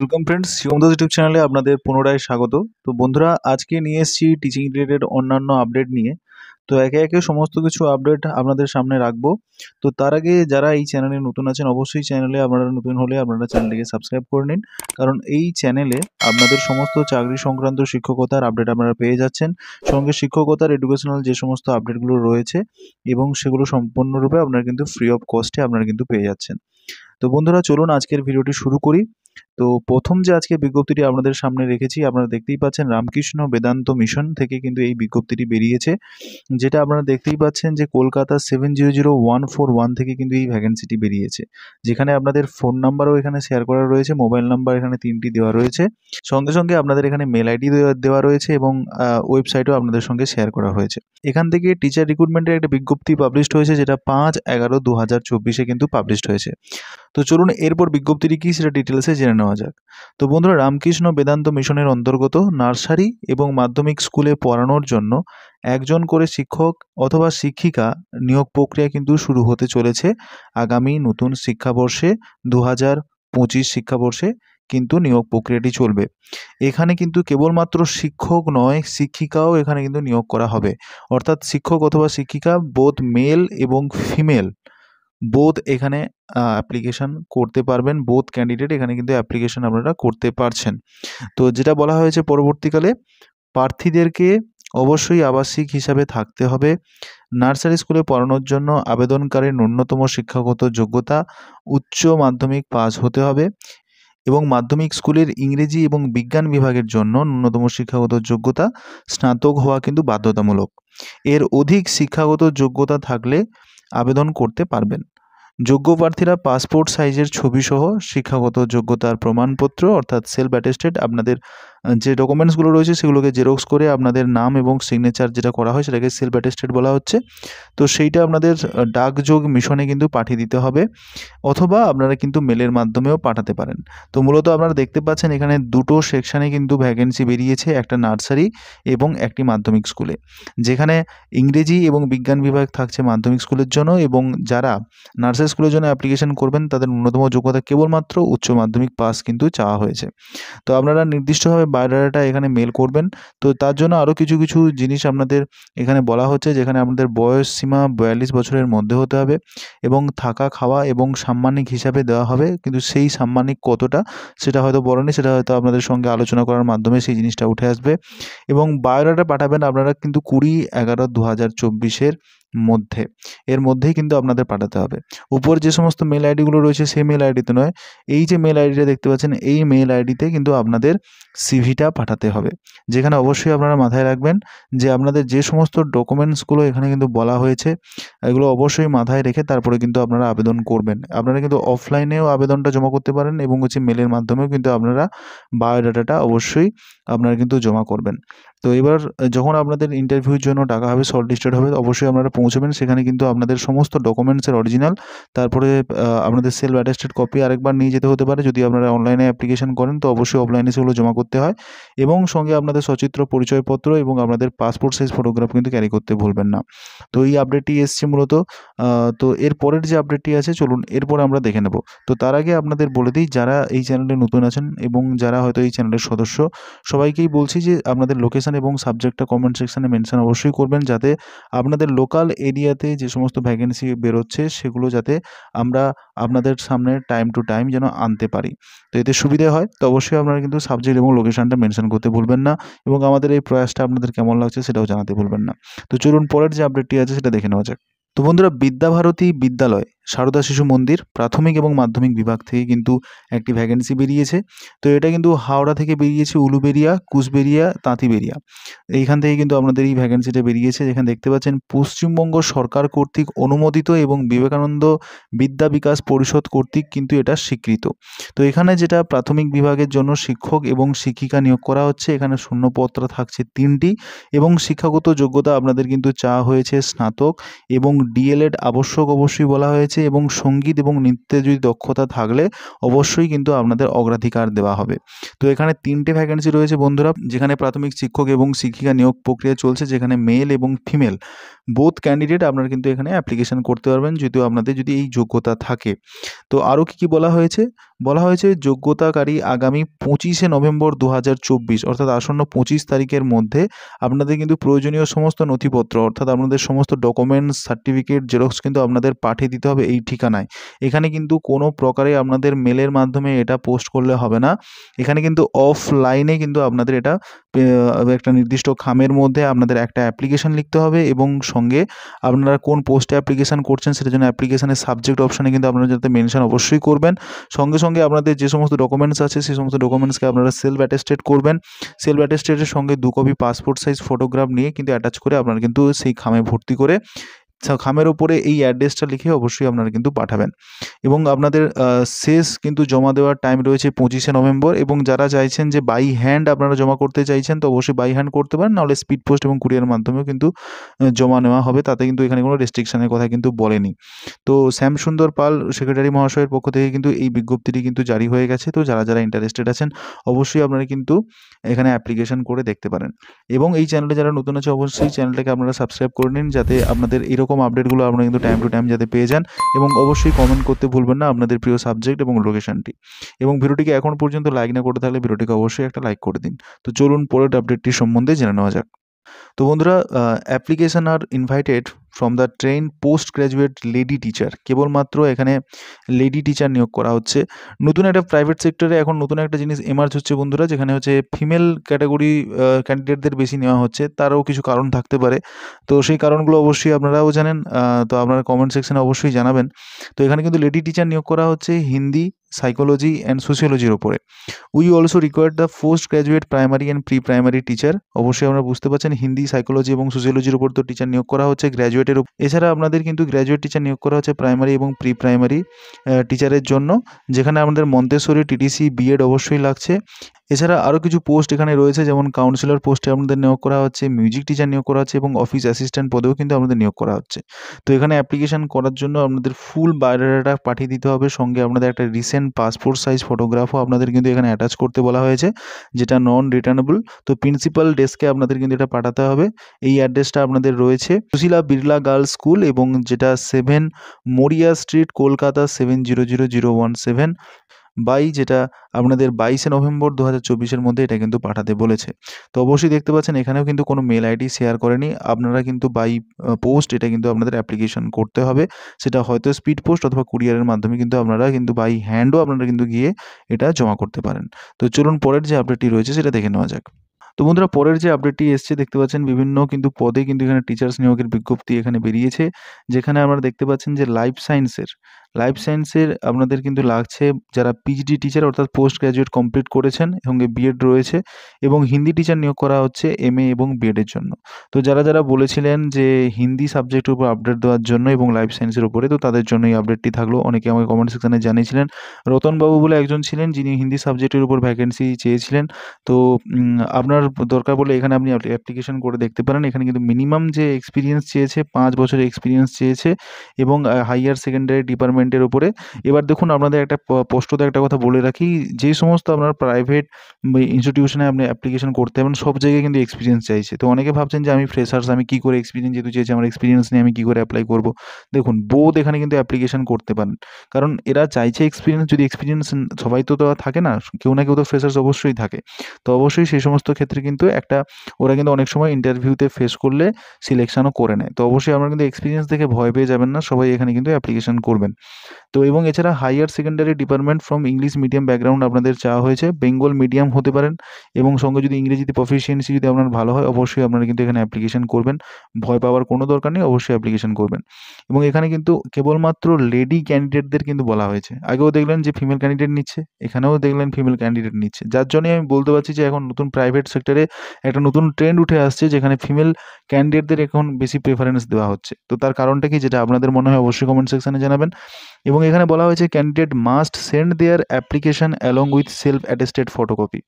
Welcome friends, Shivam Das YouTube চ্যানেলে আপনাদের পুনরায় স্বাগত। তো বন্ধুরা, আজকে নিয়ে এসেছি টিচিং রিলেটেড অন্যান্য আপডেট নিয়ে। তো একে একে সমস্ত কিছু আপডেট আপনাদের সামনে রাখবো। তো তার আগে যারা এই চ্যানেলে নতুন আছেন, অবশ্যই চ্যানেলে আপনারা নতুন হলে আপনারা চ্যানেলটিকে সাবস্ক্রাইব করে নিন, কারণ এই চ্যানেলে আপনাদের সমস্ত চাকরি সংক্রান্ত শিক্ষকতার আপডেট আপনারা পেয়ে যাচ্ছেন। সঙ্গে শিক্ষকতার এডুকেশনাল যে সমস্ত আপডেটগুলো রয়েছে এবং সেগুলো সম্পূর্ণরূপে আপনারা কিন্তু ফ্রি অফ কস্টে আপনারা কিন্তু পেয়ে যাচ্ছেন। তো বন্ধুরা, চলুন আজকের ভিডিওটি শুরু করি। তো প্রথম যে আজকে বিজ্ঞপ্তিটি আপনাদের সামনে রেখেছি, আপনারা দেখতেই পাচ্ছেন রামকৃষ্ণ বেদান্ত মিশন থেকে কিন্তু এই বিজ্ঞপ্তিটি বেরিয়েছে, যেটা আপনারা দেখতেই পাচ্ছেন যে কলকাতা 700141 থেকে কিন্তু এই ভ্যাকেন্সিটি বেরিয়েছে, যেখানে আপনাদের ফোন নাম্বারও এখানে শেয়ার করা রয়েছে, মোবাইল নাম্বার এখানে 3টি দেওয়া রয়েছে, সঙ্গে সঙ্গে আপনাদের এখানে মেল আইডি দেওয়া রয়েছে এবং ওয়েবসাইটও আপনাদের সঙ্গে শেয়ার করা হয়েছে। এখান থেকে টিচার রিক্রুটমেন্টের একটা বিজ্ঞপ্তি পাবলিশড হয়েছে, যেটা 5/11/2024 কিন্তু পাবলিশড হয়েছে। তো চলুন এরপর বিজ্ঞপ্তিটি কী সেটা ডিটেলসে জেনে নেওয়া যাক। তো বন্ধুরা, রামকৃষ্ণ বেদান্ত মিশনের অন্তর্গত নার্সারি এবং মাধ্যমিক স্কুলে পড়ানোর জন্য একজন করে শিক্ষক অথবা শিক্ষিকা নিয়োগ প্রক্রিয়া কিন্তু শুরু হতে চলেছে আগামী নতুন শিক্ষাবর্ষে। 2025 শিক্ষাবর্ষে কিন্তু নিয়োগ প্রক্রিয়াটি চলবে। এখানে কিন্তু কেবলমাত্র শিক্ষক নয়, শিক্ষিকাও এখানে কিন্তু নিয়োগ করা হবে। অর্থাৎ শিক্ষক অথবা শিক্ষিকা বোথ মেল এবং ফিমেল বোথ এখানে অ্যাপ্লিকেশন করতে পারবেন। বোথ ক্যান্ডিডেট এখানে কিন্তু অ্যাপ্লিকেশন আপনারা করতে পারছেন। তো যেটা বলা হয়েছে, পরবর্তীকালে প্রার্থীদেরকে অবশ্যই আবাসিক হিসাবে থাকতে হবে। নার্সারি স্কুলে পড়ানোর জন্য আবেদনকারীর ন্যূনতম শিক্ষাগত যোগ্যতা উচ্চ মাধ্যমিক পাস হতে হবে এবং মাধ্যমিক স্কুলের ইংরেজি এবং বিজ্ঞান বিভাগের জন্য ন্যূনতম শিক্ষাগত যোগ্যতা স্নাতক হওয়া কিন্তু বাধ্যতামূলক। এর অধিক শিক্ষাগত যোগ্যতা থাকলে আবেদন করতে পারবেন। যোগ্য প্রার্থীরা পাসপোর্ট সাইজের ছবিসহ শিক্ষাগত যোগ্যতার প্রমাণপত্র অর্থাৎ সেলফ অ্যাটেস্টেড আপনাদের যে ডকুমেন্টসগুলো রয়েছে সেগুলোকে জেরক্স করে আপনাদের নাম এবং সিগনেচার যেটা করা হয় সেটাকে সেলফ অ্যাটেস্টেড বলা হচ্ছে। তো সেইটা আপনাদের ডাকযোগ মিশনে কিন্তু পাঠিয়ে দিতে হবে, অথবা আপনারা কিন্তু মেলের মাধ্যমেও পাঠাতে পারেন। তো মূলত আপনারা দেখতে পাচ্ছেন এখানে দুটো সেকশানে কিন্তু ভ্যাকেন্সি বেরিয়েছে, একটা নার্সারি এবং একটি মাধ্যমিক স্কুলে, যেখানে ইংরেজি এবং বিজ্ঞান বিভাগ থাকছে মাধ্যমিক স্কুলের জন্য, এবং যারা নার্সারি স্কুলের জন্য অ্যাপ্লিকেশন করবেন তাদের ন্যূনতম যোগ্যতা কেবলমাত্র উচ্চ মাধ্যমিক পাস কিন্তু চাওয়া হয়েছে। তো আপনারা নির্দিষ্টভাবে বায়োডাটাটা এখানে মেল করবেন। তো তার জন্য আরও কিছু কিছু জিনিস আপনাদের এখানে বলা হচ্ছে, যেখানে আপনাদের বয়স সীমা 42 বছরের মধ্যে হতে হবে এবং থাকা খাওয়া এবং সাম্মানিক হিসাবে দেওয়া হবে, কিন্তু সেই সাম্মানিক কতটা সেটা হয়তো বলেনি, সেটা হয়তো আপনাদের সঙ্গে আলোচনা করার মাধ্যমে সেই জিনিসটা উঠে আসবে। এবং বায়োডাটা পাঠাবেন আপনারা কিন্তু 20/11/2024 মধ্যে, এর মধ্যেই কিন্তু আপনাদের পাঠাতে হবে। উপর যে সমস্ত মেল আইডিগুলো রয়েছে সেই মেল আইডিতে নয়, এই যে মেল আইডিটা দেখতে পাচ্ছেন এই মেল আইডিতে কিন্তু আপনাদের সিভিটা পাঠাতে হবে। যেখানে অবশ্যই আপনারা মাথায় রাখবেন যে আপনাদের যে সমস্ত ডকুমেন্টসগুলো এখানে কিন্তু বলা হয়েছে এগুলো অবশ্যই মাথায় রেখে তারপরে কিন্তু আপনারা আবেদন করবেন। আপনারা কিন্তু অফলাইনেও আবেদনটা জমা করতে পারেন এবং মেলের মাধ্যমেও কিন্তু আপনারা বায়োডাটাটা অবশ্যই আপনারা কিন্তু জমা করবেন। তো এবার যখন আপনাদের ইন্টারভিউর জন্য ডাকা হবে, শর্ট লিস্টেড হবে, অবশ্যই আপনারা পৌঁছবেন। সেখানে কিন্তু আপনাদের সমস্ত ডকুমেন্টসের অরিজিনাল, তারপরে আপনাদের সেলফ অ্যাটেস্টেড কপি আরেকবার নিয়ে যেতে হতে পারে। যদি আপনারা অনলাইনে অ্যাপ্লিকেশন করেন তো অবশ্যই অফলাইনে সেগুলো জমা করতে হয়, এবং সঙ্গে আপনাদের সচিত্র পরিচয়পত্র এবং আপনাদের পাসপোর্ট সাইজ ফটোগ্রাফ কিন্তু ক্যারি করতে ভুলবেন না। তো এই আপডেটটি এসছে মূলত। তো এর পরের যে আপডেটটি আছে চলুন এরপরে আমরা দেখে নেব। তো তার আগে আপনাদের বলে দিই, যারা এই চ্যানেলে নতুন আছেন এবং যারা হয়তো এই চ্যানেলের সদস্য, সবাইকেই বলছি যে আপনাদের লোকেশান এবং সাবজেক্টটা কমেন্ট সেকশানে মেনশন অবশ্যই করবেন, যাতে আপনাদের লোকাল এরিয়াতে যে সমস্ত ভ্যাকেন্সি বেরোচ্ছে সেগুলো যাতে আমরা আপনাদের সামনে টাইম টু টাইম যেন আনতে পারি। তো এতে সুবিধে হয়। তো অবশ্যই আপনারা কিন্তু সাবজেক্ট এবং লোকেশানটা মেনশন করতে ভুলবেন না, এবং আমাদের এই প্রয়াসটা আপনাদের কেমন লাগছে সেটাও জানাতে ভুলবেন না। তো চলুন পরের যে আপডেটটি আছে সেটা দেখে নেওয়া যাক। তো বন্ধুরা, বিদ্যাভারতী বিদ্যালয় সারদা শিশু মন্দির প্রাথমিক এবং মাধ্যমিক বিভাগ থেকে কিন্তু একটি ভ্যাকেন্সি বেরিয়েছে। তো এটা কিন্তু হাওড়া থেকে বেরিয়েছে, উলুবেড়িয়া, কুচবেড়িয়া, তাঁতিবেড়িয়া, এইখান থেকে কিন্তু আপনাদের এই ভ্যাকেন্সিটা বেরিয়েছে। যেখানে দেখতে পাচ্ছেন পশ্চিমবঙ্গ সরকার কর্তৃক অনুমোদিত এবং বিবেকানন্দ বিদ্যা বিকাশ পরিষদ কর্তৃক কিন্তু এটা স্বীকৃত। তো এখানে যেটা প্রাথমিক বিভাগের জন্য শিক্ষক এবং শিক্ষিকা নিয়োগ করা হচ্ছে, এখানে শূন্যপদ থাকছে 3টি, এবং শিক্ষাগত যোগ্যতা আপনাদের কিন্তু চাওয়া হয়েছে স্নাতক, এবং ডিএলএড আবশ্যক অবশ্যই বলা হয়েছে, এবং সঙ্গীত এবং নৃত্যে যদি দক্ষতা থাকলে অবশ্যই কিন্তু আপনাদের অগ্রাধিকার দেওয়া হবে। তো এখানে 3টে ভ্যাকেন্সি রয়েছে বন্ধুরা, যেখানে প্রাথমিক শিক্ষক এবং শিক্ষিকা নিয়োগ প্রক্রিয়া চলছে, যেখানে মেল এবং ফিমেল বোথ ক্যান্ডিডেট আপনারা কিন্তু এখানে অ্যাপ্লিকেশন করতে পারবেন, যদিও আপনাদের যদি এই যোগ্যতা থাকে। তো আরও কী কী বলা হয়েছে, বলা হয়েছে যোগ্যতাকারী আগামী 25শে নভেম্বর 2024 অর্থাৎ আসন্ন 25 তারিখের মধ্যে আপনাদের কিন্তু প্রয়োজনীয় সমস্ত নথিপত্র অর্থাৎ আপনাদের সমস্ত ডকুমেন্টস সার্টিফিকেট জেরক্স কিন্তু আপনাদের পাঠিয়ে দিতে হবে এই ঠিকানায়। এখানে কিন্তু কোনো প্রকারে আপনাদের মেলের মাধ্যমে এটা পোস্ট করলে হবে না। এখানে কিন্তু অফলাইনে কিন্তু আপনাদের এটা একটা নির্দিষ্ট খামের মধ্যে আপনাদের একটা অ্যাপ্লিকেশন লিখতে হবে এবং সঙ্গে আপনারা কোন পোস্টে অ্যাপ্লিকেশন করছেন সেটার জন্য অ্যাপ্লিকেশনের সাবজেক্ট অপশানে কিন্তু আপনারা যাতে মেনশন অবশ্যই করবেন। সঙ্গে সঙ্গে আপনাদের যে সমস্ত ডকুমেন্টস আছে সেই সমস্ত ডকুমেন্টসকে আপনারা সেলফ অ্যাটেস্টেড করবেন। সেলফ অ্যাটেস্টেডের সঙ্গে 2 কপি পাসপোর্ট সাইজ ফটোগ্রাফ নিয়ে কিন্তু অ্যাটাচ করে আপনারা কিন্তু সেই খামে ভর্তি করে খামের ওপরে এই অ্যাড্রেসটা লিখে অবশ্যই আপনারা কিন্তু পাঠাবেন। এবং আপনাদের শেষ কিন্তু জমা দেওয়ার টাইম রয়েছে 25শে নভেম্বর এবং যারা চাইছেন যে বাই হ্যান্ড আপনারা জমা করতে চাইছেন তো অবশ্যই বাই হ্যান্ড করতে পারেন, নাহলে স্পিড পোস্ট এবং কুরিয়ার মাধ্যমেও কিন্তু জমা নেওয়া হবে, তাতে কিন্তু এখানে কোনো রেস্ট্রিকশনের কথা কিন্তু বলেনি। তো শ্যামসুন্দর পাল সেক্রেটারি মহাশয়ের পক্ষ থেকে কিন্তু এই বিজ্ঞপ্তিটি কিন্তু জারি হয়ে গেছে। তো যারা ইন্টারেস্টেড আছেন অবশ্যই আপনারা কিন্তু এখানে অ্যাপ্লিকেশন করে দেখতে পারেন। এবং এই চ্যানেলে যারা নতুন আছে অবশ্যই চ্যানেলটাকে আপনারা সাবস্ক্রাইব করে নিন, যাতে আপনাদের এরকম আপডেটগুলো আপনারা কিন্তু টাইম টু টাইম যাতে পেয়ে যান। এবং অবশ্যই কমেন্ট করতে ভুলবেন না আপনাদের প্রিয় সাবজেক্ট এবং লোকেশনটি। এবং ভিডিওটিকে এখন পর্যন্ত লাইক না করে থাকলে ভিডিওটিকে অবশ্যই একটা লাইক করে দিন। তো চলুন পরের আপডেটটি সম্বন্ধে জেনে নেওয়া যাক। তো বন্ধুরা, অ্যাপ্লিকেশন আর invited from the train post graduate lady teacher. কেবলমাত্র এখানে লেডি টিচার নিয়োগ করা হচ্ছে। নতুন একটা প্রাইভেট সেক্টরে এখন নতুন একটা জিনিস এমার্জ হচ্ছে বন্ধুরা, যেখানে হচ্ছে ফিমেল ক্যাটাগরি ক্যান্ডিডেটদের বেশি নেওয়া হচ্ছে। তারও কিছু কারণ থাকতে পারে, তো সেই কারণগুলো অবশ্যই আপনারাও জানেন। তো আপনারা কমেন্ট সেকশনে অবশ্যই জানাবেন। তো এখানে কিন্তু লেডি টিচার নিয়োগ করা হচ্ছে হিন্দি, সাইকোলজি অ্যান্ড সোশিওলজির ওপরে। We also required the post graduate primary and pre primary teacher. অবশ্যই আপনারা বুঝতে পারছেন হিন্দি, সাইকোলজি এবং সোশিওলজির উপর তো টিচার নিয়োগ করা হচ্ছে গ্র্যাজুয়েটের। এছাড়া আপনাদের কিন্তু গ্র্যাজুয়েট টিচার নিয়োগ করা হচ্ছে প্রাইমারি এবং প্রি প্রাইমারি টিচারের জন্য, যেখানে আমাদের মন্তেশ্বরী, টিটিসি, বিএড অবশ্যই লাগছে। এছাড়া আরও কিছু পোস্ট এখানে রয়েছে, যেমন কাউন্সিলর পোস্টে আপনাদের নিয়োগ করা হচ্ছে, মিউজিক টিচার নিয়োগ করা হচ্ছে এবং অফিস অ্যাসিস্ট্যান্ট পদেও কিন্তু আপনাদের নিয়োগ করা হচ্ছে। তো এখানে অ্যাপ্লিকেশন করার জন্য আপনাদের ফুল বায়োডাটা পাঠিয়ে দিতে হবে, সঙ্গে আপনাদের একটা রিসেন্ট পাসপোর্ট সাইজ ফটোগ্রাফও আপনাদের কিন্তু এখানে অ্যাটাচ করতে বলা হয়েছে, যেটা নন রিটার্নেবল। তো প্রিন্সিপাল ডেস্কে আপনাদের কিন্তু এটা পাঠাতে হবে। এই অ্যাড্রেসটা আপনাদের রয়েছে সুশীলা বিড়লা গার্লস স্কুল, এবং যেটা 7 মরিয়া স্ট্রিট, কলকাতা 700017, যেটা আপনাদের 22শে নভেম্বর 2024 মধ্যে এটা কিন্তু পাঠাতে বলেছে। তো অবশ্যই দেখতে পাচ্ছেন এখানেও কিন্তু কোনো মেল আইডি শেয়ার করেনি। আপনারা কিন্তু বাই পোস্ট এটা কিন্তু আপনাদের অ্যাপ্লিকেশন করতে হবে। সেটা হয়তো স্পিড পোস্ট অথবা কুরিয়ারের মাধ্যমে কিন্তু আপনারা কিন্তু বাই হ্যান্ডও আপনারা কিন্তু গিয়ে এটা জমা করতে পারেন। তো চলুন পরের যে আপডেটটি রয়েছে সেটা দেখে নেওয়া যাক। তো বন্ধুরা, পরের যে আপডেটটি এসছে দেখতে পাচ্ছেন বিভিন্ন কিন্তু পদে কিন্তু এখানে টিচার্স নিয়োগের বিজ্ঞপ্তি এখানে বেরিয়েছে, যেখানে আপনারা দেখতে পাচ্ছেন যে লাইফ সায়েন্সের আপনাদের কিন্তু লাগছে যারা পিএইচডি টিচার অর্থাৎ পোস্ট গ্র্যাজুয়েট কমপ্লিট করেছেন, সঙ্গে বিএড রয়েছে, এবং হিন্দি টিচার নিয়োগ করা হচ্ছে এমএ এবং বিএডের জন্য। তো যারা বলেছিলেন যে হিন্দি সাবজেক্টের উপর আপডেট দেওয়ার জন্য এবং লাইফ সায়েন্সের উপরে, তো তাদের জন্য এই আপডেটটি থাকলো। অনেকে আমাকে কমেন্ট সেকশনে জানিয়েছিলেন। রতনবাবু বলে একজন ছিলেন যিনি হিন্দি সাবজেক্টের উপর ভ্যাকেন্সি চেয়েছিলেন। তো আপনার দরকার পড়লে এখানে আপনি অ্যাপ্লিকেশন করে দেখতে পারেন। এখানে কিন্তু মিনিমাম যে এক্সপিরিয়েন্স চেয়েছে 5 বছরের এক্সপিরিয়েন্স চেয়েছে, এবং হাইয়ার সেকেন্ডারি ডিপার্টমেন্টের উপরে। এবার দেখুন, আপনাদের একটা স্পষ্টত একটা কথা বলে রাখি, যে সমস্ত আপনার প্রাইভেট ইনস্টিটিউশনে আপনি অ্যাপ্লিকেশন করতে হবেন সব জায়গায় কিন্তু এক্সপিরিয়েন্স চাইছে। তো অনেকে ভাবছেন যে আমি ফ্রেশার্স, আমি কী করে এক্সপিরিয়েন্স যেহেতু চেয়েছে, আমার এক্সপিরিয়েন্স নেই, আমি কী করে অ্যাপ্লাই করব। দেখুন, বোথ এখানে কিন্তু অ্যাপ্লিকেশন করতে পারেন, কারণ এরা চাইছে এক্সপিরিয়েন্স। যদি এক্সপিরিয়েন্স সবাই তো থাকে না, কেউ না কেউ তো ফ্রেশার্স অবশ্যই থাকে। তো অবশ্যই সেই সমস্ত ক্ষেত্রে কিন্তু ওরা কিন্তু অনেক সময় ইন্টারভিউতে ফেস করলে সিলেকশনও করে নেয়। তো অবশ্যই আপনারা কিন্তু এক্সপিরিয়েন্স দেখে ভয় পেয়ে যাবেন না, সবাই এখানে কিন্তু অ্যাপ্লিকেশন করবেন। তো এবং এছাড়া hire secondary department from English medium background আপনাদের চাওয়া হয়েছে, বেঙ্গল মিডিয়াম হতে পারেন, এবং সঙ্গে যদি ইংরেজিতে প্রফিসিয়েন্সি যদি আপনার ভালো হয় অবশ্যই আপনারা কিন্তু এখানে অ্যাপ্লিকেশন করবেন। ভয় পাওয়ার কোনো দরকার নেই, অবশ্যই অ্যাপ্লিকেশন করবেন। এবং এখানে কিন্তু কেবলমাত্র লেডি ক্যান্ডিডেটদের কিন্তু বলা হয়েছে। আগেও দেখলেন যে ফিমেল ক্যান্ডিডেট নিচ্ছে, এখানেও দেখলেন ফিমেল ক্যান্ডিডেট নিচ্ছে, যার জন্যই আমি বলতে পারছি যে এখন নতুন প্রাইভেট সেক্টরে একটা নতুন ট্রেন্ড উঠে আসছে, যেখানে ফিমেল ক্যান্ডিডেটদের এখন বেশি প্রেফারেন্স দেওয়া হচ্ছে। তো তার কারণটা কি, যেটা আপনাদের মনে হয় অবশ্যই কমেন্ট সেকশনে জানাবেন। এবং এখানে বলা হয়েছে candidate must send their application along with self attested photocopy.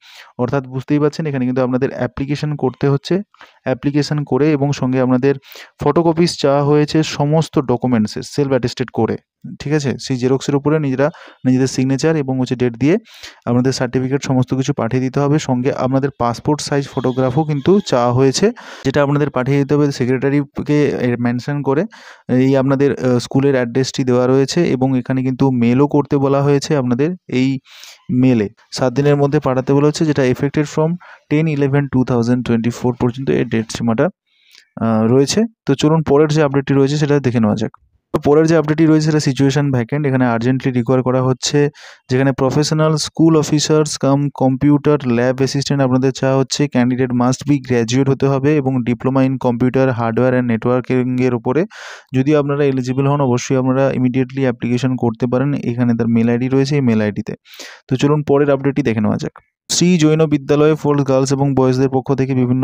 অর্থাৎ বুঝতেই পারছেন এখানে কিন্তু আপনাদের অ্যাপ্লিকেশন করতে হচ্ছে, অ্যাপ্লিকেশন করে এবং সঙ্গে আপনাদের ফটোকপিস চাওয়া হয়েছে সমস্ত ডকুমেন্টসের সেলফ অ্যাটেস্টেড করে, ঠিক আছে? সেই জেরক্সের উপরে নিজেদের সিগনেচার এবং ডেট দিয়ে আপনাদের সার্টিফিকেট সমস্ত কিছু পাঠিয়ে দিতে হবে। সঙ্গে আপনাদের পাসপোর্ট সাইজ ফটোগ্রাফও কিন্তু চাওয়া হয়েছে, যেটা আপনাদের পাঠিয়ে দিতে হবে সেক্রেটারিকে মেনশন করে। এই আপনাদের স্কুলের অ্যাড্রেসটি দেওয়া রয়েছে এবং এখানে কিন্তু মেলও করতে বলা হয়েছে আপনাদের। এই মেলে 7 দিনের মধ্যে পাঠাতে বলা হচ্ছে, যেটা এফেক্টেড ফ্রম 10/11/2024 পর্যন্ত এই ডেট সীমাটা রয়েছে। তো চলুন পরের যে আপডেটটি রয়েছে সেটা দেখে নেওয়া যাক। তো পরের যে আপডেটটি রয়েছে সেটা সিচুয়েশন ভ্যাকেন্ট। এখানে আর্জেন্টলি রিকোয়ার করা হচ্ছে, যেখানে professional school officers cum computer lab assistant আপনাদের চাওয়া হচ্ছে। ক্যান্ডিডেট মাস্ট বি গ্র্যাজুয়েট হতে হবে এবং diploma in computer hardware and নেটওয়ার্কিংয়ের উপরে। যদি আপনারা এলিজিবল হন অবশ্যই আপনারা ইমিডিয়েটলি অ্যাপ্লিকেশন করতে পারেন। এখানে তার মেল আইডি রয়েছে, এই মেল আইডিতে। তো চলুন পরের আপডেটটি দেখে নেওয়া যাক। শ্রী জৈন বিদ্যালয়ে ফর গার্লস এবং বয়েজদের পক্ষ থেকে বিভিন্ন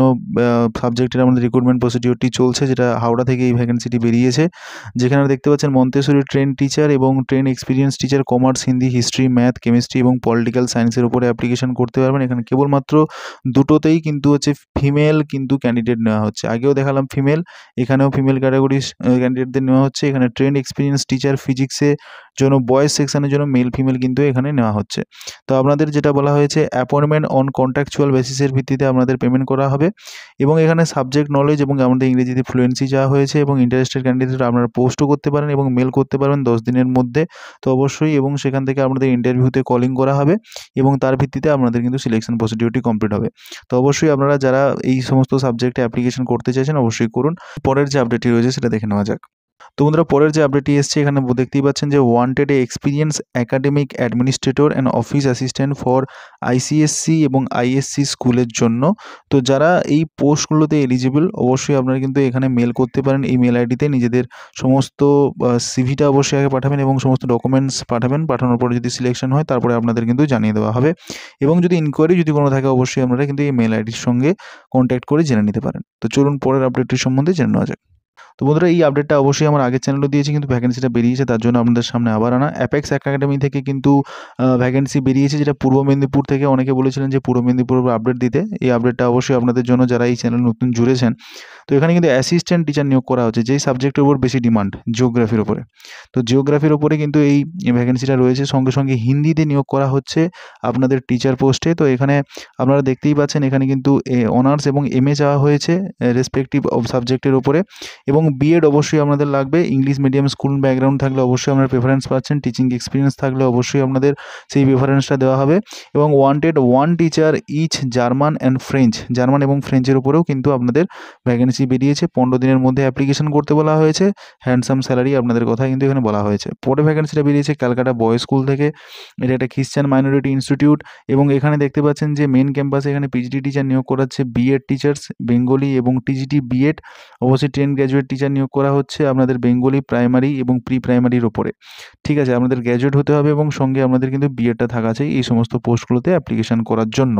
সাবজেক্টের আমাদের রিক্রুটমেন্ট প্রসিডিওরটি চলছে, যেটা হাওড়া থেকে এই ভ্যাকেন্সিটি বেরিয়েছে। যেখানে দেখতে পাচ্ছেন মন্তেশ্বরী ট্রেন টিচার এবং train experience teacher commerce, Hindi, history, math, chemistry এবং পলিটিক্যাল সায়েন্সের উপরে অ্যাপ্লিকেশন করতে পারবেন। এখানে কেবলমাত্র দুটোতেই কিন্তু ফিমেল কিন্তু ক্যান্ডিডেট নেওয়া হচ্ছে। আগেও দেখালাম ফিমেল, এখানেও ফিমেল ক্যাটাগরির ক্যান্ডিডেটদের নেওয়া হচ্ছে। এখানে ট্রেন এক্সপিরিয়েন্স টিচার ফিজিক্সের জন্য বয়েজ সেকশনের জন্য মেল ফিমেল কিন্তু এখানে নেওয়া হচ্ছে। তো আপনাদের যেটা বলা হয়েছে অ্যাপয়েন্টমেন্ট অন কন্ট্রাকচুয়াল বেসিসের ভিত্তিতে আপনাদের পেমেন্ট করা হবে এবং এখানে সাবজেক্ট নলেজ এবং আমাদের ইংরেজিতে ফ্লুয়েন্সি চাওয়া হয়েছে এবং ইন্টারেস্টেড ক্যান্ডিডেট আপনারা পোস্টও করতে পারেন এবং মেল করতে পারবেন 10 দিনের মধ্যে। তো অবশ্যই এবং সেখান থেকে আপনাদের ইন্টারভিউতে কলিং করা হবে এবং তার ভিত্তিতে আপনাদের কিন্তু সিলেকশন প্রসিডিওরটি কমপ্লিট হবে। তো অবশ্যই আপনারা যারা এই সমস্ত সাবজেক্টে অ্যাপ্লিকেশন করতে চাইছেন অবশ্যই করুন। পরের যে আপডেটটি রয়েছে সেটা দেখে নেওয়া যাক। তো বন্ধুরা পরের যে আপডেটটি এসছে এখানে দেখতেই পাচ্ছেন যে wanted experience academic administrator and office assistant for ICSE এবং আইএসসি স্কুলের জন্য। তো যারা এই পোস্টগুলোতে এলিজিবল অবশ্যই আপনারা কিন্তু এখানে মেল করতে পারেন। এই মেল আইডিতে নিজেদের সমস্ত সিভিটা অবশ্যই আগে পাঠাবেন এবং সমস্ত ডকুমেন্টস পাঠাবেন। পাঠানোর পরে যদি সিলেকশন হয় তারপরে আপনাদের কিন্তু জানিয়ে দেওয়া হবে এবং যদি ইনকোয়ারি যদি কোনো থাকে অবশ্যই আপনারা কিন্তু এই মেল আইডির সঙ্গে কন্ট্যাক্ট করে জেনে নিতে পারেন। তো চলুন পরের আপডেটটির সম্বন্ধে জেনে নেওয়া যাক। তো বন্ধুরা এই আপডেটটা অবশ্যই আমার আগের চ্যানেলও দিয়েছি, কিন্তু ভ্যাকেন্সিটা বেরিয়েছে তার জন্য আপনাদের সামনে আবার আনা। অ্যাপেক্স একাডেমি থেকে কিন্তু ভ্যাকেন্সি বেরিয়েছে, যেটা পূর্ব মেদিনীপুর থেকে। অনেকে বলেছিলেন যে পূর্ব মেদিনীপুরের আপডেট দিতে। এই আপডেটটা অবশ্যই আপনাদের জন্য যারা এই চ্যানেল নতুন জুড়েছেন। তো এখানে কিন্তু অ্যাসিস্ট্যান্ট টিচার নিয়োগ করা হচ্ছে, যেই সাবজেক্টের উপর বেশি ডিমান্ড, জিওগ্রাফির উপরে। তো জিওগ্রাফির উপরে কিন্তু এই ভ্যাকেন্সিটা রয়েছে। সঙ্গে সঙ্গে হিন্দিতে নিয়োগ করা হচ্ছে আপনাদের টিচার পোস্টে। তো এখানে আপনারা দেখতেই পাচ্ছেন এখানে কিন্তু অনার্স এবং এমএ চাওয়া হয়েছে রেসপেক্টিভ সাবজেক্টের উপরে এবং বিএড অবশ্যই আপনাদের লাগবে। ইংলিশ মিডিয়াম স্কুল ব্যাকগ্রাউন্ড থাকলে অবশ্যই আপনারা প্রেফারেন্স পাচ্ছেন। টিচিং এক্সপিরিয়েন্স থাকলে অবশ্যই আপনাদের সেই প্রেফারেন্সটা দেওয়া হবে এবং wanted 1 teacher each German and French, German এবং ফ্রেঞ্চের উপরেও কিন্তু আপনাদের ভ্যাকেন্সি বেরিয়েছে। 15 দিনের মধ্যে অ্যাপ্লিকেশন করতে বলা হয়েছে। হ্যান্ডসাম স্যালারি আপনাদের কথা কিন্তু এখানে বলা হয়েছে। পরে ভ্যাকেন্সিটা বেরিয়েছে ক্যালকাটা বয়েজ স্কুল থেকে। এটা একটা খ্রিস্টান মাইনরিটি ইনস্টিটিউট এবং এখানে দেখতে পাচ্ছেন যে মেন ক্যাম্পাসে এখানে পিজিটি টিচার নিয়োগ করাচ্ছে, বিএড টিচার্স বেঙ্গলি এবং টিজিটি বিএড। অবশ্যই 10 গ্র্যাজুয়েট টিচার নিয়োগ করা হচ্ছে আপনাদের বেঙ্গলি প্রাইমারি এবং প্রি প্রাইমারির ওপরে। ঠিক আছে, আপনাদের গ্র্যাজুয়েট হতে হবে এবং সঙ্গে আপনাদের কিন্তু বিএডটা থাকা চাই এই সমস্ত পোস্টগুলোতে অ্যাপ্লিকেশন করার জন্য।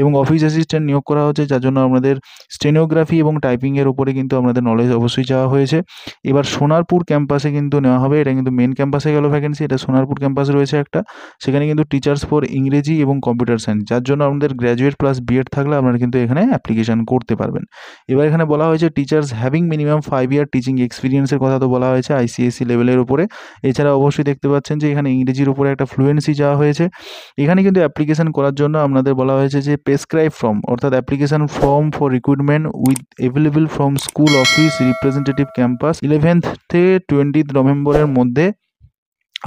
এবং অফিস অ্যাসিস্ট্যান্ট নিয়োগ করা হচ্ছে, যার জন্য আপনাদের স্টেনোগ্রাফি এবং টাইপিংয়ের উপরে কিন্তু আপনাদের নলেজ অবশ্যই চাওয়া হয়েছে। এবার সোনারপুর ক্যাম্পাসে কিন্তু নেওয়া হবে। এটা কিন্তু মেন ক্যাম্পাসে গেল ভ্যাকেন্সি, এটা সোনারপুর ক্যাম্পাস রয়েছে একটা। সেখানে কিন্তু টিচার্স ফর ইংরেজি এবং কম্পিউটার সায়েন্স, যার জন্য আপনাদের গ্র্যাজুয়েট প্লাস বিএড থাকলে আপনারা কিন্তু এখানে অ্যাপ্লিকেশন করতে পারবেন। এবার এখানে বলা হয়েছে টিচার্স হ্যাভিং মিনিমাম 5 ইয়ার টিচিং এক্সপিরিয়েন্সের কথা তো বলা হয়েছে আইসিএসসি লেভেলের উপরে। এছাড়া অবশ্যই দেখতে পাচ্ছেন যে এখানে ইংরেজির উপরে একটা ফ্লুয়েন্সি চাওয়া হয়েছে। এখানে কিন্তু অ্যাপ্লিকেশন করার জন্য আপনাদের বলা হয়েছে যে প্রেসক্রাইব ফর্ম, অর্থাৎ application form for recruitment with available from school office representative campus 11th থেকে 20th নভেম্বরের মধ্যে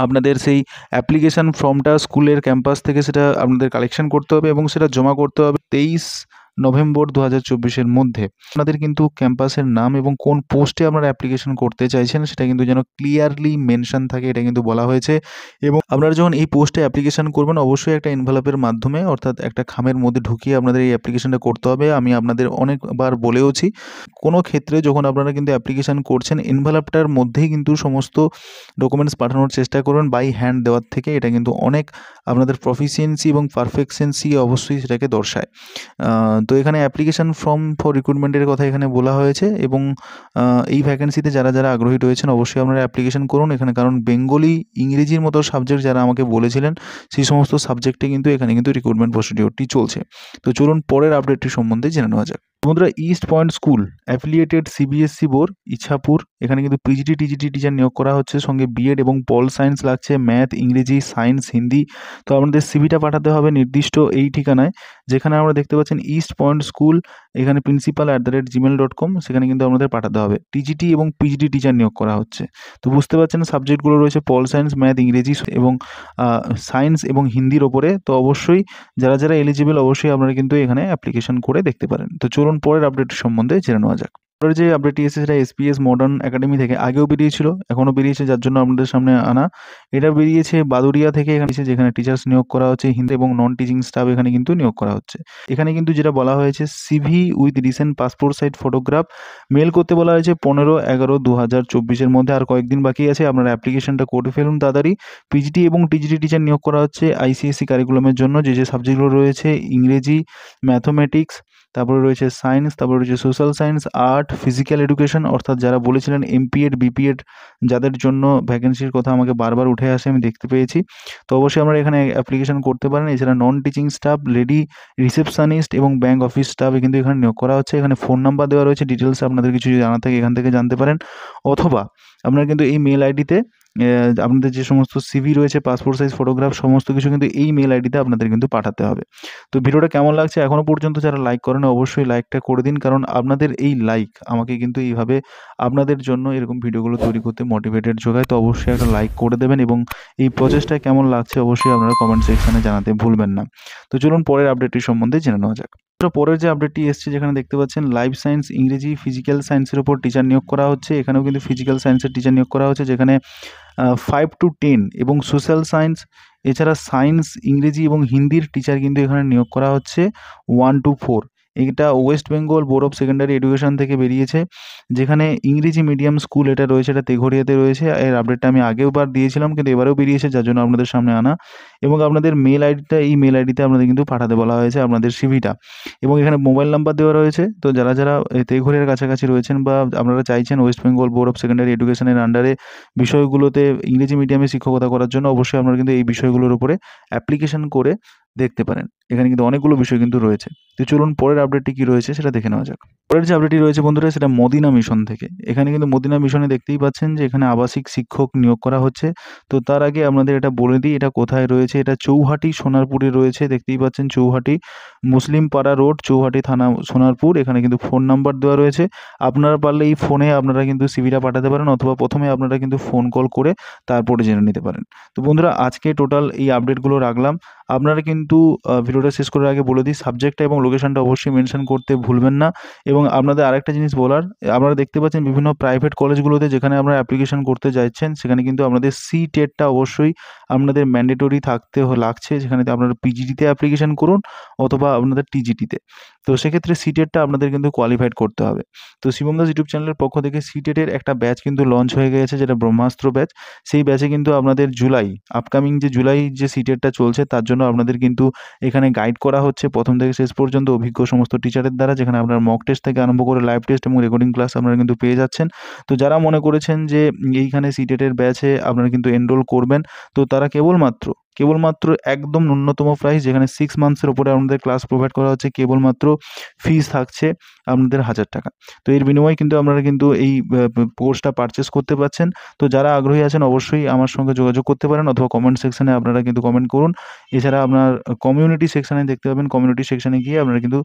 আপনাদের সেই অ্যাপ্লিকেশন ফর্মটা স্কুলের ক্যাম্পাস থেকে সেটা আপনাদের কালেকশন করতে হবে এবং সেটা জমা করতে হবে 23 নভেম্বর 2024-এর মধ্যে। আপনাদের কিন্তু ক্যাম্পাসের নাম এবং কোন পোস্টে আপনারা অ্যাপ্লিকেশন করতে চাইছেন সেটা কিন্তু যেন ক্লিয়ারলি মেনশন থাকে, এটা কিন্তু বলা হয়েছে। এবং আপনারা যখন এই পোস্টে অ্যাপ্লিকেশন করবেন অবশ্যই একটা এনভেলপের মাধ্যমে, অর্থাৎ একটা খামের মধ্যে ঢুকিয়ে আপনাদের এই অ্যাপ্লিকেশনটা করতে হবে। আমি আপনাদের অনেকবার বলেওছি, কোনো ক্ষেত্রে যখন আপনারা কিন্তু অ্যাপ্লিকেশন করছেন এনভেলপটার মধ্যেই কিন্তু সমস্ত ডকুমেন্টস পাঠানোর চেষ্টা করবেন বাই হ্যান্ড দেওয়ার থেকে। এটা কিন্তু অনেক আপনাদের প্রফিসিয়েন্সি এবং পারফেকশনসি অবশ্যই সেটাকে দর্শায়। তো এখানে অ্যাপ্লিকেশন ফর্ম ফর রিক্রুটমেন্টের কথা এখানে বলা হয়েছে এবং এই ভ্যাকেন্সিতে যারা যারা আগ্রহী রয়েছেন অবশ্যই আপনারা অ্যাপ্লিকেশন করুন এখানে, কারণ বেঙ্গলি ইংরেজির মতো সাবজেক্ট যারা আমাকে বলেছিলেন সেই সমস্ত সাবজেক্টে কিন্তু এখানে কিন্তু রিক্রুটমেন্ট প্রসিডিওরটি চলছে। তো চলুন পরের আপডেটটি সম্বন্ধে জেনে নেওয়া যাক। বন্ধুরা, East Point School affiliated CBSE board Ichapur, এখানে কিন্তু পিজিটি টিজিটি টিচার নিয়োগ করা হচ্ছে, সঙ্গে বিএড এবং পল সায়েন্স লাগছে, ম্যাথ, ইংরেজি, সায়েন্স, হিন্দি। তো আপনাদের সিভিটা পাঠাতে হবে নির্দিষ্ট এই ঠিকানায়, যেখানে আমরা দেখতে পাচ্ছেন ইস্ট পয়েন্ট স্কুল, এখানে principal@gmail.com, সেখানে কিন্তু আমাদের পাঠাতে হবে। টিজিটি এবং পিজিটি টিচার নিয়োগ করা হচ্ছে। তো বুঝতে পারছেন সাবজেক্টগুলো রয়েছে পল সায়েন্স, ম্যাথ, ইংরেজি এবং সায়েন্স এবং হিন্দির ওপরে। তো অবশ্যই যারা যারা এলিজিবল অবশ্যই আপনারা কিন্তু এখানে অ্যাপ্লিকেশন করে দেখতে পারেন। তো চলুন পরের আপডেট সম্বন্ধে জেনে নেওয়া যাক। পরের যে আপডেটটি এসেছে সেটা এসপিএস মডার্ন একাডেমি থেকে, আগেও বেরিয়েছিল, এখনও বেরিয়েছে, যার জন্য আপনাদের সামনে আনা। এটা বেরিয়েছে বাদুড়িয়া থেকে, এখানে যেখানে টিচার্স নিয়োগ করা হচ্ছে, হিন্দি এবং নন টিচিং স্টাফ এখানে কিন্তু নিয়োগ করা হচ্ছে। এখানে কিন্তু যেটা বলা হয়েছে CV with recent passport size photograph mail করতে বলা হয়েছে 15/11/2024 মধ্যে। আর কয়েকদিন বাকি আছে, আপনারা অ্যাপ্লিকেশনটা করে ফেলুন তাড়াতাড়ি। পিজিটি এবং টিজিটি টিচার নিয়োগ করা হচ্ছে আইসিএসসি কারিকুলামের জন্য। যে সাবজেক্টগুলো রয়েছে ইংরেজি, ম্যাথমেটিক্স, তারপরে রয়েছে সায়েন্স, তারপরে রয়েছে social science, art, physical education, অর্থাৎ যারা বলেছিলেন এমপিএড, বিপিএড, যাদের জন্য ভ্যাকেন্সির কথা আমাকে বারবার উঠে আসে, আমি দেখতে পেয়েছি। তো অবশ্যই আপনারা এখানে অ্যাপ্লিকেশন করতে পারেন। এছাড়া non teaching staff, lady receptionist এবং ব্যাঙ্ক অফিস স্টাফে কিন্তু এখানে নিয়োগ করা হচ্ছে। এখানে ফোন নাম্বার দেওয়া রয়েছে, ডিটেলস আপনাদের কিছু যদি জানা থাকে এখান থেকে জানতে পারেন, অথবা আপনারা কিন্তু এই মেল আইডিতে আপনাদের যে সমস্ত সিভি রয়েছে, পাসপোর্ট সাইজ ফটোগ্রাফ, সমস্ত কিছু কিন্তু এই মেল আইডিতে আপনাদের কিন্তু পাঠাতে হবে। তো ভিডিওটা কেমন লাগছে, এখনও পর্যন্ত যারা লাইক করেন অবশ্যই লাইকটা করে দিন, কারণ আপনাদের এই লাইক আমাকে কিন্তু এইভাবে আপনাদের জন্য এরকম ভিডিওগুলো তৈরি করতে মোটিভেটেড যোগায়। তো অবশ্যই একটা লাইক করে দেবেন এবং এই প্রচেষ্টা কেমন লাগছে অবশ্যই আপনারা কমেন্ট সেকশানে জানাতে ভুলবেন না। তো চলুন পরের আপডেটটি সম্বন্ধে জেনে নেওয়া যাক। পরের যে আপডেটটি এসছে, যেখানে দেখতে পাচ্ছেন লাইফ সায়েন্স, ইংরেজি, ফিজিক্যাল সায়েন্সের উপর টিচার নিয়োগ করা হচ্ছে। এখানেও কিন্তু ফিজিক্যাল সায়েন্সের টিচার নিয়োগ করা হচ্ছে, যেখানে 5 to 10 এবং সোশ্যাল সায়েন্স, এছাড়া সায়েন্স, ইংরেজি এবং হিন্দির টিচার কিন্তু এখানে নিয়োগ করা হচ্ছে 1 to 4। এটা West Bengal board of secondary education থেকে বেরিয়েছে, যেখানে ইংরেজি মিডিয়াম স্কুল এটা রয়েছে, এটা তেঘরিয়াতে রয়েছে। এর আপডেটটা আমি আগেও বার দিয়েছিলাম, কিন্তু এবারেও বেরিয়েছে, যার জন্য আপনাদের সামনে আনা। এবং আপনাদের মেল আইডিটা, এই মেল আইডিতে আপনাদের কিন্তু পাঠাতে বলা হয়েছে আপনাদের সিভিটা, এবং এখানে মোবাইল নাম্বার দেওয়া রয়েছে। তো যারা যারা তেঘরিয়ার কাছাকাছি রয়েছেন বা আপনারা চাইছেন West Bengal board of secondary এডুকেশনের আন্ডারে বিষয়গুলোতে ইংরেজি মিডিয়ামে শিক্ষকতা করার জন্য, অবশ্যই আপনারা কিন্তু এই বিষয়গুলোর উপরে অ্যাপ্লিকেশন করে দেখতে পারেন। এখানে কিন্তু অনেকগুলো বিষয় কিন্তু রয়েছে। তো চলুন পরের আপডেটটি কী রয়েছে সেটা দেখে নেওয়া যাক। পরের যে আপডেটটি রয়েছে বন্ধুরা, সেটা মদিনা মিশন থেকে। এখানে কিন্তু মদিনা মিশনে দেখতেই পাচ্ছেন যে এখানে আবাসিক শিক্ষক নিয়োগ করা হচ্ছে। তো তার আগে আপনাদের এটা বলে দিই, এটা কোথায় রয়েছে। এটা চৌহাটি সোনারপুরে রয়েছে, দেখতেই পাচ্ছেন চৌহাটি মুসলিম পাড়া রোড, চৌহাটি থানা, সোনারপুর। এখানে কিন্তু ফোন নাম্বার দেওয়া রয়েছে, আপনারা পারলে এই ফোনে আপনারা কিন্তু সিভিটা পাঠাতে পারেন, অথবা প্রথমে আপনারা কিন্তু ফোন কল করে তারপরে জেনে নিতে পারেন। তো বন্ধুরা, আজকে টোটাল এই আপডেটগুলো রাখলাম। আপনারা কিন্তু ভিডিওটা শেষ করার আগে বলে দিই, সাবজেক্টটা এবং লোকেশনটা অবশ্যই মেনশন করতে ভুলবেন না। এবং আপনাদের আরেকটা জিনিস বলার, আপনারা দেখতে পাচ্ছেন বিভিন্ন প্রাইভেট কলেজগুলোতে যেখানে আপনারা অ্যাপ্লিকেশন করতে যাচ্ছেন, সেখানে কিন্তু আপনাদের টেটটা অবশ্যই আপনাদের ম্যান্ডেটরি লাগছে। যেখানে আপনারা পিজিটিতে অ্যাপ্লিকেশন করুন অথবা আপনাদের টিজিটিতে। তো সেক্ষেত্রে টেটটা আপনাদের কিন্তু কোয়ালিফাইড করতে হবে। তো শিবম দাস ইউটিউব চ্যানেলের পক্ষ থেকে টেটের একটা ব্যাচ কিন্তু লঞ্চ হয়ে গেছে, যেটা ব্রহ্মাস্ত্র ব্যাচ। সেই ব্যাচে কিন্তু আপনাদের আপকামিং যে জুলাই যে টেটটা চলছে, তার জন্য আপনাদের কিন্তু এখানে গাইড করা হচ্ছে প্রথম থেকে শেষ পর্যন্ত অভিজ্ঞ সমস্ত টিচারের দ্বারা, যেখানে আপনার মক টেস্ট থেকে আরম্ভ করে লাইভ টেস্ট এবং রেকর্ডিং ক্লাস আপনারা কিন্তু পেয়ে যাচ্ছেন। তো যারা মনে করেছেন যে এইখানে টেটের ব্যাচে আপনারা কিন্তু এনরোল করবেন, তো তারা কেবলমাত্র একদম ন্যূনতম প্রাইস, যেখানে 6 মান্থসের ওপরে আপনাদের ক্লাস প্রোভাইড করা হচ্ছে, কেবলমাত্র ফিস থাকছে আপনাদের 1000 টাকা। তো এর বিনিময়ে কিন্তু আপনারা কিন্তু এই কোর্সটা পারচেস করতে পারছেন। তো যারা আগ্রহী আছেন অবশ্যই আমার সঙ্গে যোগাযোগ করতে পারেন, অথবা কমেন্ট সেকশানে আপনারা কিন্তু কমেন্ট করুন। এছাড়া আপনার কমিউনিটি সেকশানে দেখতে পাবেন, কমিউনিটি সেকশানে গিয়ে আপনারা কিন্তু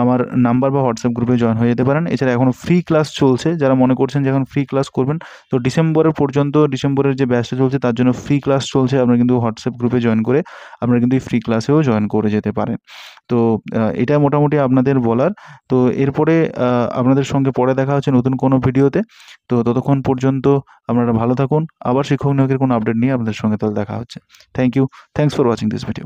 আমার নাম্বার বা হোয়াটসঅ্যাপ গ্রুপে জয়েন হয়ে যেতে পারেন। এছাড়া এখনও ফ্রি ক্লাস চলছে, যারা মনে করছেন যে এখন ফ্রি ক্লাস করবেন, তো ডিসেম্বরের যে ব্যাচটা চলছে তার জন্য ফ্রি ক্লাস চলছে। আপনারা কিন্তু হোয়াটসঅ্যাপ গ্রুপে জয়েন করে আপনারা কিন্তু এই ফ্রি ক্লাসেও জয়েন করে যেতে পারেন। তো এটা মোটামুটি আপনাদের বলার। তো এরপরে আপনাদের সঙ্গে পরে দেখা হচ্ছে নতুন কোনো ভিডিওতে। তো ততক্ষণ পর্যন্ত আপনারা ভালো থাকুন। আবার শিক্ষক নিয়োগের কোনো আপডেট নিয়ে আপনাদের সঙ্গে তাহলে দেখা হচ্ছে। Thank you. Thanks for watching this video.